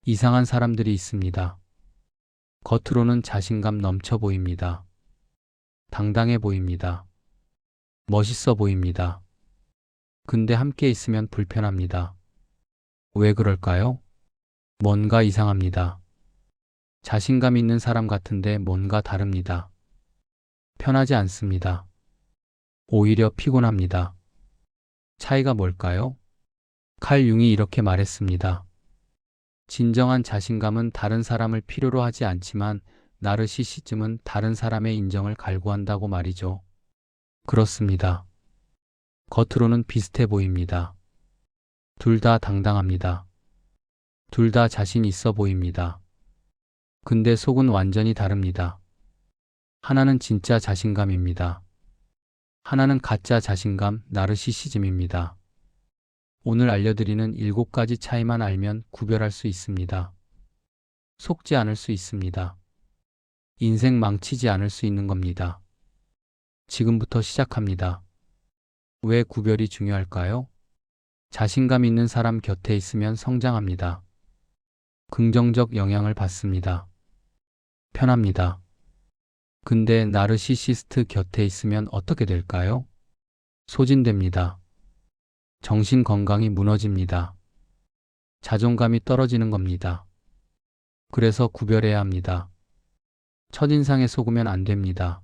이상한 사람들이 있습니다. 겉으로는 자신감 넘쳐 보입니다. 당당해 보입니다. 멋있어 보입니다. 근데 함께 있으면 불편합니다. 왜 그럴까요? 뭔가 이상합니다. 자신감 있는 사람 같은데 뭔가 다릅니다. 편하지 않습니다. 오히려 피곤합니다. 차이가 뭘까요? 칼 융이 이렇게 말했습니다. 진정한 자신감은 다른 사람을 필요로 하지 않지만 나르시시즘은 다른 사람의 인정을 갈구한다고 말이죠. 그렇습니다. 겉으로는 비슷해 보입니다. 둘 다 당당합니다. 둘 다 자신 있어 보입니다. 근데 속은 완전히 다릅니다. 하나는 진짜 자신감입니다. 하나는 가짜 자신감, 나르시시즘입니다. 오늘 알려드리는 7가지 차이만 알면 구별할 수 있습니다. 속지 않을 수 있습니다. 인생 망치지 않을 수 있는 겁니다. 지금부터 시작합니다. 왜 구별이 중요할까요? 자신감 있는 사람 곁에 있으면 성장합니다. 긍정적 영향을 받습니다. 편합니다. 근데 나르시시스트 곁에 있으면 어떻게 될까요? 소진됩니다. 정신 건강이 무너집니다. 자존감이 떨어지는 겁니다. 그래서 구별해야 합니다. 첫인상에 속으면 안 됩니다.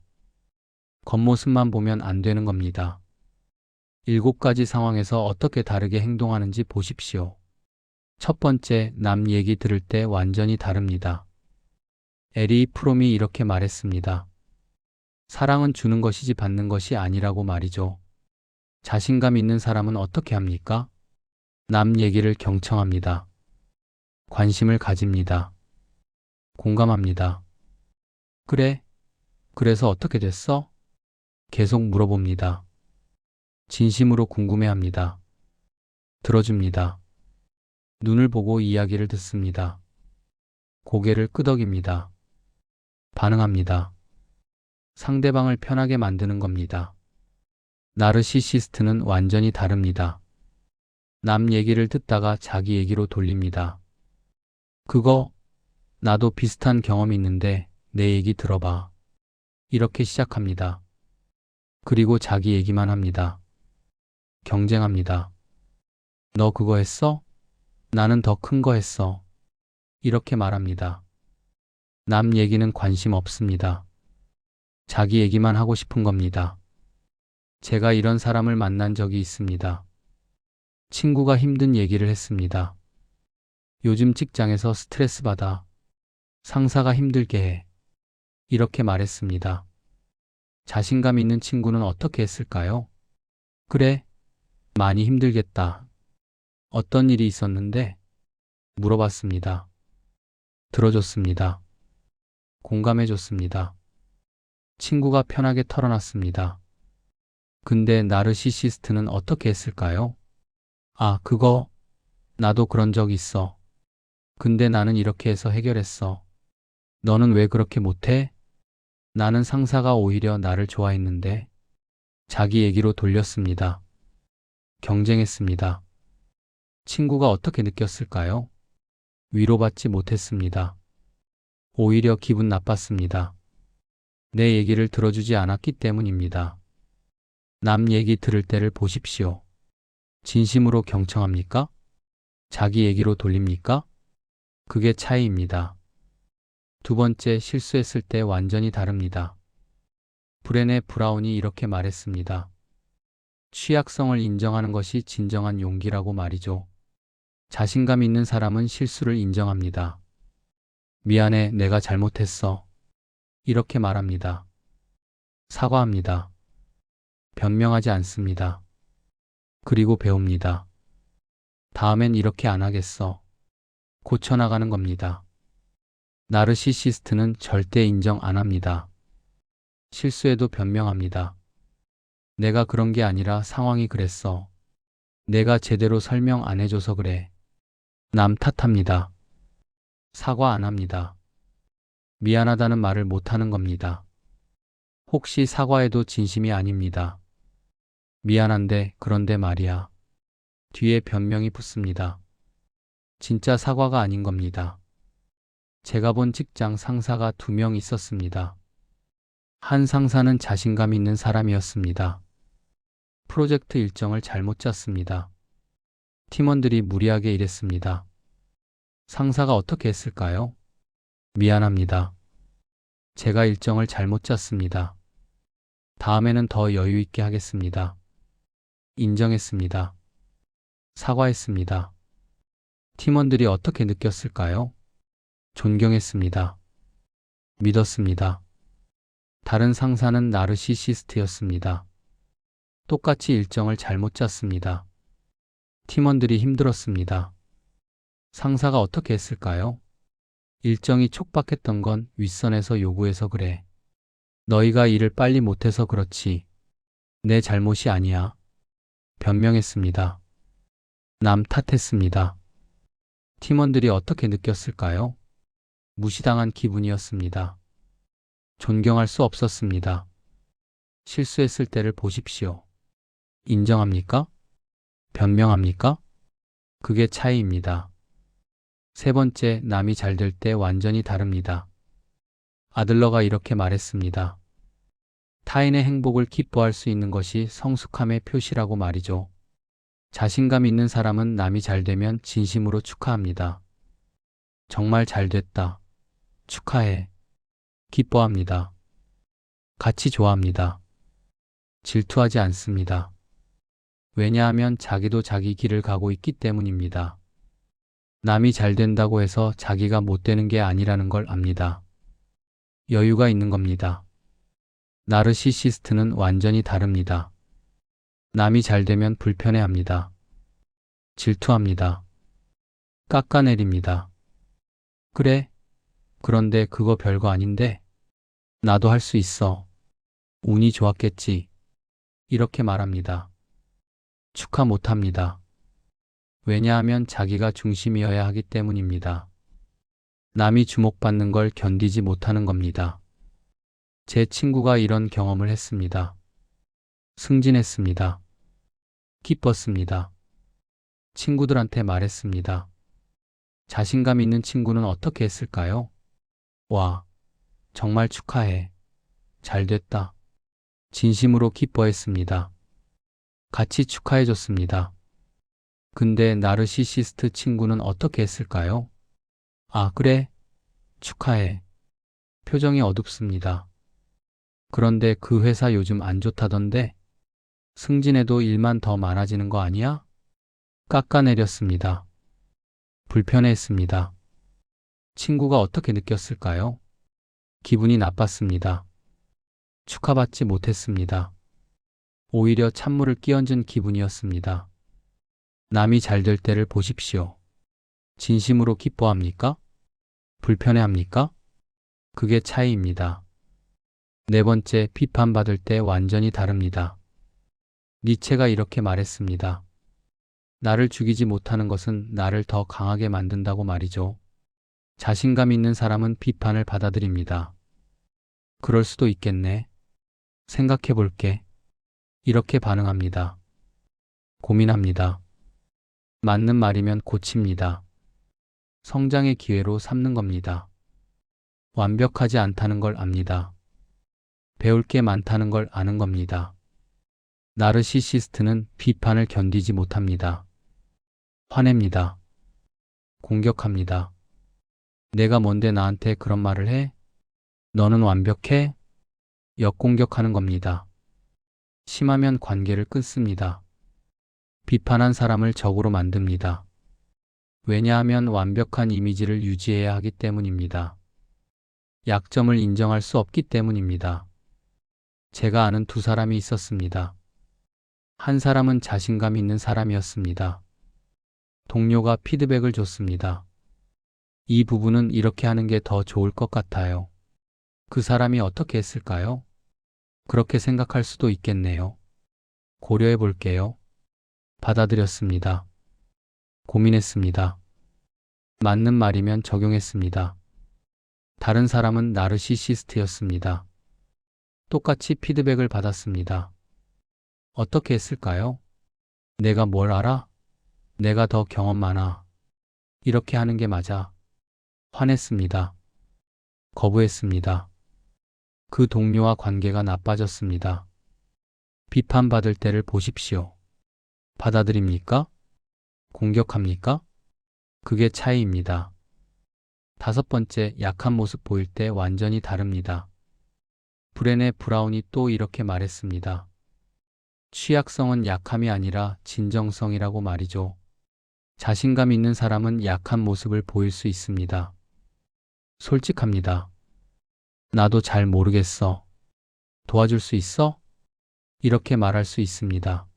겉모습만 보면 안 되는 겁니다. 7가지 상황에서 어떻게 다르게 행동하는지 보십시오. 첫 번째, 남 얘기 들을 때 완전히 다릅니다. 에리 프롬이 이렇게 말했습니다. 사랑은 주는 것이지 받는 것이 아니라고 말이죠. 자신감 있는 사람은 어떻게 합니까? 남 얘기를 경청합니다. 관심을 가집니다. 공감합니다. 그래? 그래서 어떻게 됐어? 계속 물어봅니다. 진심으로 궁금해합니다. 들어줍니다. 눈을 보고 이야기를 듣습니다. 고개를 끄덕입니다. 반응합니다. 상대방을 편하게 만드는 겁니다. 나르시시스트는 완전히 다릅니다. 남 얘기를 듣다가 자기 얘기로 돌립니다. 그거, 나도 비슷한 경험이 있는데 내 얘기 들어봐. 이렇게 시작합니다. 그리고 자기 얘기만 합니다. 경쟁합니다. 너 그거 했어? 나는 더 큰 거 했어. 이렇게 말합니다. 남 얘기는 관심 없습니다. 자기 얘기만 하고 싶은 겁니다. 제가 이런 사람을 만난 적이 있습니다. 친구가 힘든 얘기를 했습니다. 요즘 직장에서 스트레스 받아. 상사가 힘들게 해. 이렇게 말했습니다. 자신감 있는 친구는 어떻게 했을까요? 그래, 많이 힘들겠다. 어떤 일이 있었는데? 물어봤습니다. 들어줬습니다. 공감해줬습니다. 친구가 편하게 털어놨습니다. 근데 나르시시스트는 어떻게 했을까요? 아, 그거, 나도 그런 적 있어. 근데 나는 이렇게 해서 해결했어. 너는 왜 그렇게 못해? 나는 상사가 오히려 나를 좋아했는데. 자기 얘기로 돌렸습니다. 경쟁했습니다. 친구가 어떻게 느꼈을까요? 위로받지 못했습니다. 오히려 기분 나빴습니다. 내 얘기를 들어주지 않았기 때문입니다. 남 얘기 들을 때를 보십시오. 진심으로 경청합니까? 자기 얘기로 돌립니까? 그게 차이입니다. 두 번째, 실수했을 때 완전히 다릅니다. 브레네 브라운이 이렇게 말했습니다. 취약성을 인정하는 것이 진정한 용기라고 말이죠. 자신감 있는 사람은 실수를 인정합니다. 미안해, 내가 잘못했어. 이렇게 말합니다. 사과합니다. 변명하지 않습니다. 그리고 배웁니다. 다음엔 이렇게 안 하겠어. 고쳐나가는 겁니다. 나르시시스트는 절대 인정 안 합니다. 실수해도 변명합니다. 내가 그런 게 아니라 상황이 그랬어. 내가 제대로 설명 안 해줘서 그래. 남 탓합니다. 사과 안 합니다. 미안하다는 말을 못 하는 겁니다. 혹시 사과해도 진심이 아닙니다. 미안한데, 그런데 말이야. 뒤에 변명이 붙습니다. 진짜 사과가 아닌 겁니다. 제가 본 직장 상사가 2명 있었습니다. 한 상사는 자신감 있는 사람이었습니다. 프로젝트 일정을 잘못 짰습니다. 팀원들이 무리하게 일했습니다. 상사가 어떻게 했을까요? 미안합니다. 제가 일정을 잘못 짰습니다. 다음에는 더 여유 있게 하겠습니다. 인정했습니다. 사과했습니다. 팀원들이 어떻게 느꼈을까요? 존경했습니다. 믿었습니다. 다른 상사는 나르시시스트였습니다. 똑같이 일정을 잘못 짰습니다. 팀원들이 힘들었습니다. 상사가 어떻게 했을까요? 일정이 촉박했던 건 윗선에서 요구해서 그래. 너희가 일을 빨리 못해서 그렇지. 내 잘못이 아니야. 변명했습니다. 남 탓했습니다. 팀원들이 어떻게 느꼈을까요? 무시당한 기분이었습니다. 존경할 수 없었습니다. 실수했을 때를 보십시오. 인정합니까? 변명합니까? 그게 차이입니다. 세 번째, 남이 잘 될 때 완전히 다릅니다. 아들러가 이렇게 말했습니다. 타인의 행복을 기뻐할 수 있는 것이 성숙함의 표시라고 말이죠. 자신감 있는 사람은 남이 잘 되면 진심으로 축하합니다. 정말 잘 됐다. 축하해. 기뻐합니다. 같이 좋아합니다. 질투하지 않습니다. 왜냐하면 자기도 자기 길을 가고 있기 때문입니다. 남이 잘 된다고 해서 자기가 못 되는 게 아니라는 걸 압니다. 여유가 있는 겁니다. 나르시시스트는 완전히 다릅니다. 남이 잘 되면 불편해합니다. 질투합니다. 깎아내립니다. 그래? 그런데 그거 별거 아닌데? 나도 할 수 있어. 운이 좋았겠지. 이렇게 말합니다. 축하 못합니다. 왜냐하면 자기가 중심이어야 하기 때문입니다. 남이 주목받는 걸 견디지 못하는 겁니다. 제 친구가 이런 경험을 했습니다. 승진했습니다. 기뻤습니다. 친구들한테 말했습니다. 자신감 있는 친구는 어떻게 했을까요? 와, 정말 축하해. 잘 됐다. 진심으로 기뻐했습니다. 같이 축하해줬습니다. 근데 나르시시스트 친구는 어떻게 했을까요? 아, 그래? 축하해. 표정이 어둡습니다. 그런데 그 회사 요즘 안 좋다던데? 승진해도 일만 더 많아지는 거 아니야? 깎아내렸습니다. 불편해했습니다. 친구가 어떻게 느꼈을까요? 기분이 나빴습니다. 축하받지 못했습니다. 오히려 찬물을 끼얹은 기분이었습니다. 남이 잘 될 때를 보십시오. 진심으로 기뻐합니까? 불편해합니까? 그게 차이입니다. 네 번째, 비판받을 때 완전히 다릅니다. 니체가 이렇게 말했습니다. 나를 죽이지 못하는 것은 나를 더 강하게 만든다고 말이죠. 자신감 있는 사람은 비판을 받아들입니다. 그럴 수도 있겠네. 생각해 볼게. 이렇게 반응합니다. 고민합니다. 맞는 말이면 고칩니다. 성장의 기회로 삼는 겁니다. 완벽하지 않다는 걸 압니다. 배울 게 많다는 걸 아는 겁니다. 나르시시스트는 비판을 견디지 못합니다. 화냅니다. 공격합니다. 내가 뭔데 나한테 그런 말을 해? 너는 완벽해? 역공격하는 겁니다. 심하면 관계를 끊습니다. 비판한 사람을 적으로 만듭니다. 왜냐하면 완벽한 이미지를 유지해야 하기 때문입니다. 약점을 인정할 수 없기 때문입니다. 제가 아는 2사람이 있었습니다. 한 사람은 자신감 있는 사람이었습니다. 동료가 피드백을 줬습니다. 이 부분은 이렇게 하는 게 더 좋을 것 같아요. 그 사람이 어떻게 했을까요? 그렇게 생각할 수도 있겠네요. 고려해 볼게요. 받아들였습니다. 고민했습니다. 맞는 말이면 적용했습니다. 다른 사람은 나르시시스트였습니다. 똑같이 피드백을 받았습니다. 어떻게 했을까요? 내가 뭘 알아? 내가 더 경험 많아. 이렇게 하는 게 맞아. 화냈습니다. 거부했습니다. 그 동료와 관계가 나빠졌습니다. 비판받을 때를 보십시오. 받아들입니까? 공격합니까? 그게 차이입니다. 다섯 번째, 약한 모습 보일 때 완전히 다릅니다. 브레네 브라운이 또 이렇게 말했습니다. 취약성은 약함이 아니라 진정성이라고 말이죠. 자신감 있는 사람은 약한 모습을 보일 수 있습니다. 솔직합니다. 나도 잘 모르겠어. 도와줄 수 있어? 이렇게 말할 수 있습니다.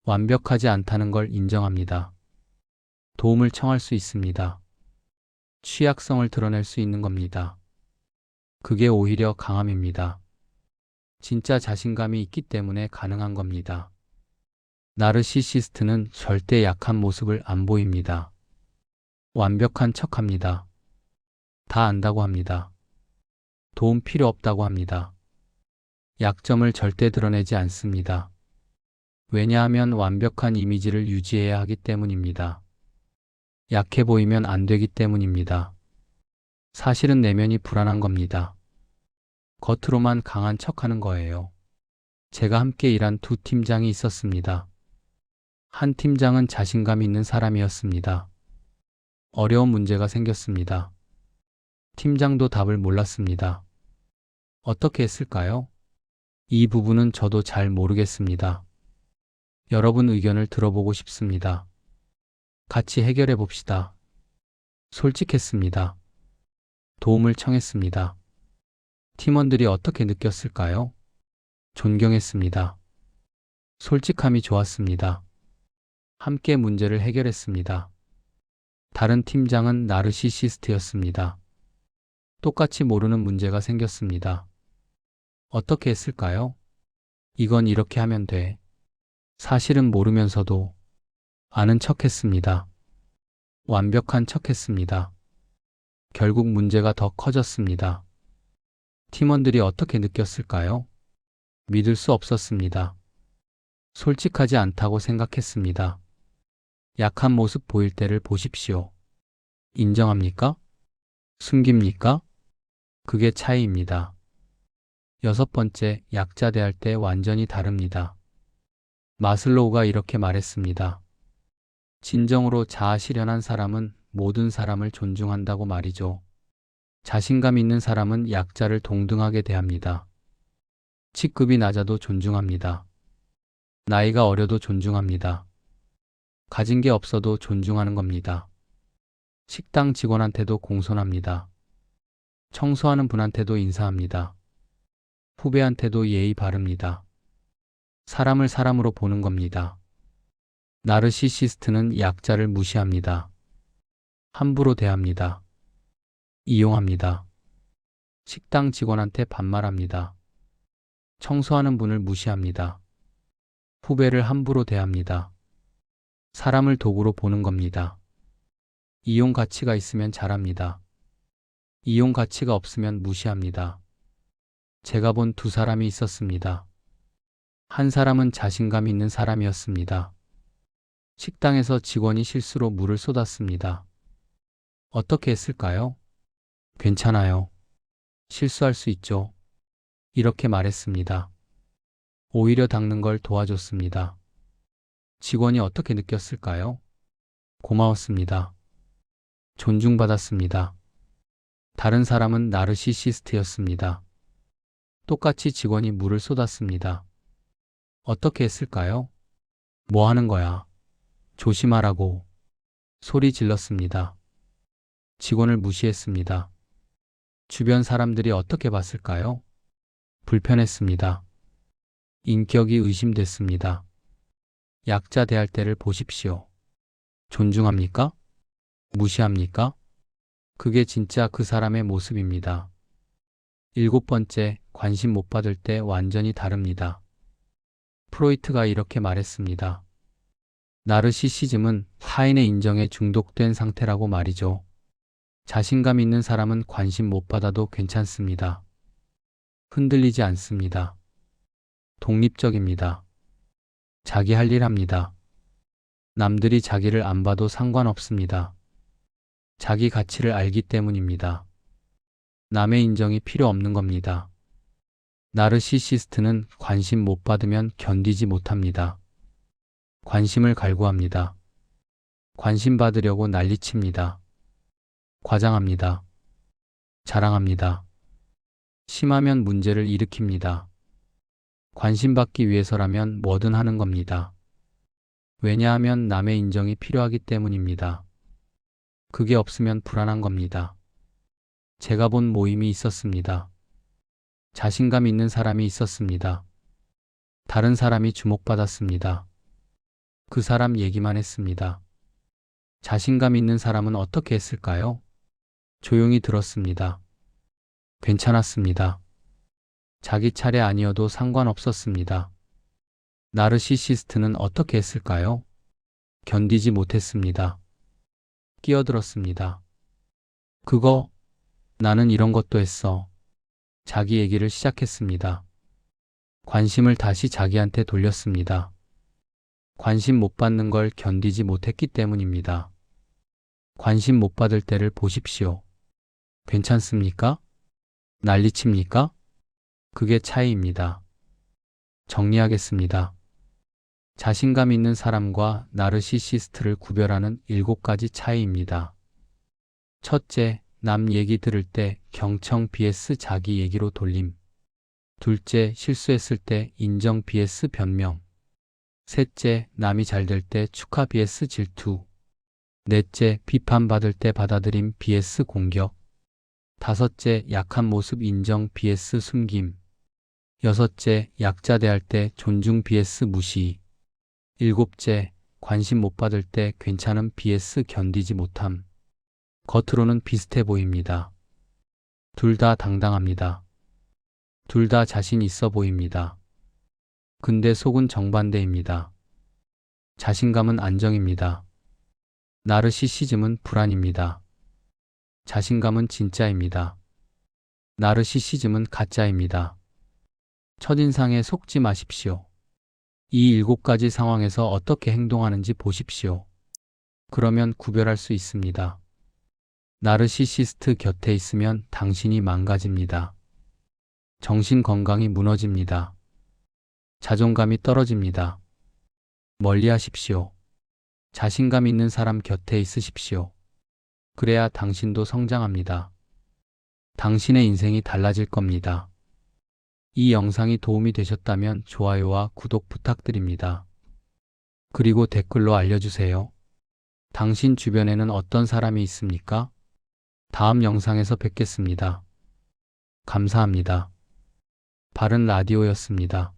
완벽하지 않다는 걸 인정합니다. 도움을 청할 수 있습니다. 취약성을 드러낼 수 있는 겁니다. 그게 오히려 강함입니다. 진짜 자신감이 있기 때문에 가능한 겁니다. 나르시시스트는 절대 약한 모습을 안 보입니다. 완벽한 척합니다. 다 안다고 합니다. 도움 필요 없다고 합니다. 약점을 절대 드러내지 않습니다. 왜냐하면 완벽한 이미지를 유지해야 하기 때문입니다. 약해 보이면 안 되기 때문입니다. 사실은 내면이 불안한 겁니다. 겉으로만 강한 척하는 거예요. 제가 함께 일한 두 팀장이 있었습니다. 한 팀장은 자신감 있는 사람이었습니다. 어려운 문제가 생겼습니다. 팀장도 답을 몰랐습니다. 어떻게 했을까요? 이 부분은 저도 잘 모르겠습니다. 여러분 의견을 들어보고 싶습니다. 같이 해결해 봅시다. 솔직했습니다. 도움을 청했습니다. 팀원들이 어떻게 느꼈을까요? 존경했습니다. 솔직함이 좋았습니다. 함께 문제를 해결했습니다. 다른 팀장은 나르시시스트였습니다. 똑같이 모르는 문제가 생겼습니다. 어떻게 했을까요? 이건 이렇게 하면 돼. 사실은 모르면서도 아는 척 했습니다. 완벽한 척 했습니다. 결국 문제가 더 커졌습니다. 팀원들이 어떻게 느꼈을까요? 믿을 수 없었습니다. 솔직하지 않다고 생각했습니다. 약한 모습 보일 때를 보십시오. 인정합니까? 숨깁니까? 그게 차이입니다. 여섯 번째, 약자 대할 때 완전히 다릅니다. 마슬로우가 이렇게 말했습니다. 진정으로 자아 실현한 사람은 모든 사람을 존중한다고 말이죠. 자신감 있는 사람은 약자를 동등하게 대합니다. 직급이 낮아도 존중합니다. 나이가 어려도 존중합니다. 가진 게 없어도 존중하는 겁니다. 식당 직원한테도 공손합니다. 청소하는 분한테도 인사합니다. 후배한테도 예의 바릅니다. 사람을 사람으로 보는 겁니다. 나르시시스트는 약자를 무시합니다. 함부로 대합니다. 이용합니다. 식당 직원한테 반말합니다. 청소하는 분을 무시합니다. 후배를 함부로 대합니다. 사람을 도구로 보는 겁니다. 이용 가치가 있으면 잘합니다. 이용 가치가 없으면 무시합니다. 제가 본 두 사람이 있었습니다. 한 사람은 자신감 있는 사람이었습니다. 식당에서 직원이 실수로 물을 쏟았습니다. 어떻게 했을까요? 괜찮아요. 실수할 수 있죠. 이렇게 말했습니다. 오히려 닦는 걸 도와줬습니다. 직원이 어떻게 느꼈을까요? 고마웠습니다. 존중받았습니다. 다른 사람은 나르시시스트였습니다. 똑같이 직원이 물을 쏟았습니다. 어떻게 했을까요? 뭐 하는 거야? 조심하라고 소리 질렀습니다. 직원을 무시했습니다. 주변 사람들이 어떻게 봤을까요? 불편했습니다. 인격이 의심됐습니다. 약자 대할 때를 보십시오. 존중합니까? 무시합니까? 그게 진짜 그 사람의 모습입니다. 일곱 번째, 관심 못 받을 때 완전히 다릅니다. 프로이트가 이렇게 말했습니다. 나르시시즘은 타인의 인정에 중독된 상태라고 말이죠. 자신감 있는 사람은 관심 못 받아도 괜찮습니다. 흔들리지 않습니다. 독립적입니다. 자기 할 일 합니다. 남들이 자기를 안 봐도 상관없습니다. 자기 가치를 알기 때문입니다. 남의 인정이 필요 없는 겁니다. 나르시시스트는 관심 못 받으면 견디지 못합니다. 관심을 갈구합니다. 관심 받으려고 난리칩니다. 과장합니다. 자랑합니다. 심하면 문제를 일으킵니다. 관심받기 위해서라면 뭐든 하는 겁니다. 왜냐하면 남의 인정이 필요하기 때문입니다. 그게 없으면 불안한 겁니다. 제가 본 모임이 있었습니다. 자신감 있는 사람이 있었습니다. 다른 사람이 주목받았습니다. 그 사람 얘기만 했습니다. 자신감 있는 사람은 어떻게 했을까요? 조용히 들었습니다. 괜찮았습니다. 자기 차례 아니어도 상관없었습니다. 나르시시스트는 어떻게 했을까요? 견디지 못했습니다. 끼어들었습니다. 그거, 나는 이런 것도 했어. 자기 얘기를 시작했습니다. 관심을 다시 자기한테 돌렸습니다. 관심 못 받는 걸 견디지 못했기 때문입니다. 관심 못 받을 때를 보십시오. 괜찮습니까? 난리칩니까? 그게 차이입니다. 정리하겠습니다. 자신감 있는 사람과 나르시시스트를 구별하는 7가지 차이입니다. 첫째, 남 얘기 들을 때 경청 vs 자기 얘기로 돌림. 둘째, 실수했을 때 인정 vs 변명. 셋째, 남이 잘 될 때 축하 vs 질투. 넷째, 비판받을 때 받아들임 vs 공격. 다섯째, 약한 모습 인정 vs 숨김. 여섯째, 약자 대할 때 존중 vs 무시. 일곱째, 관심 못 받을 때 괜찮음 vs 견디지 못함. 겉으로는 비슷해 보입니다. 둘 다 당당합니다. 둘 다 자신 있어 보입니다. 근데 속은 정반대입니다. 자신감은 안정입니다. 나르시시즘은 불안입니다. 자신감은 진짜입니다. 나르시시즘은 가짜입니다. 첫인상에 속지 마십시오. 이 7가지 상황에서 어떻게 행동하는지 보십시오. 그러면 구별할 수 있습니다. 나르시시스트 곁에 있으면 당신이 망가집니다. 정신 건강이 무너집니다. 자존감이 떨어집니다. 멀리 하십시오. 자신감 있는 사람 곁에 있으십시오. 그래야 당신도 성장합니다. 당신의 인생이 달라질 겁니다. 이 영상이 도움이 되셨다면 좋아요와 구독 부탁드립니다. 그리고 댓글로 알려주세요. 당신 주변에는 어떤 사람이 있습니까? 다음 영상에서 뵙겠습니다. 감사합니다. 바른 라디오였습니다.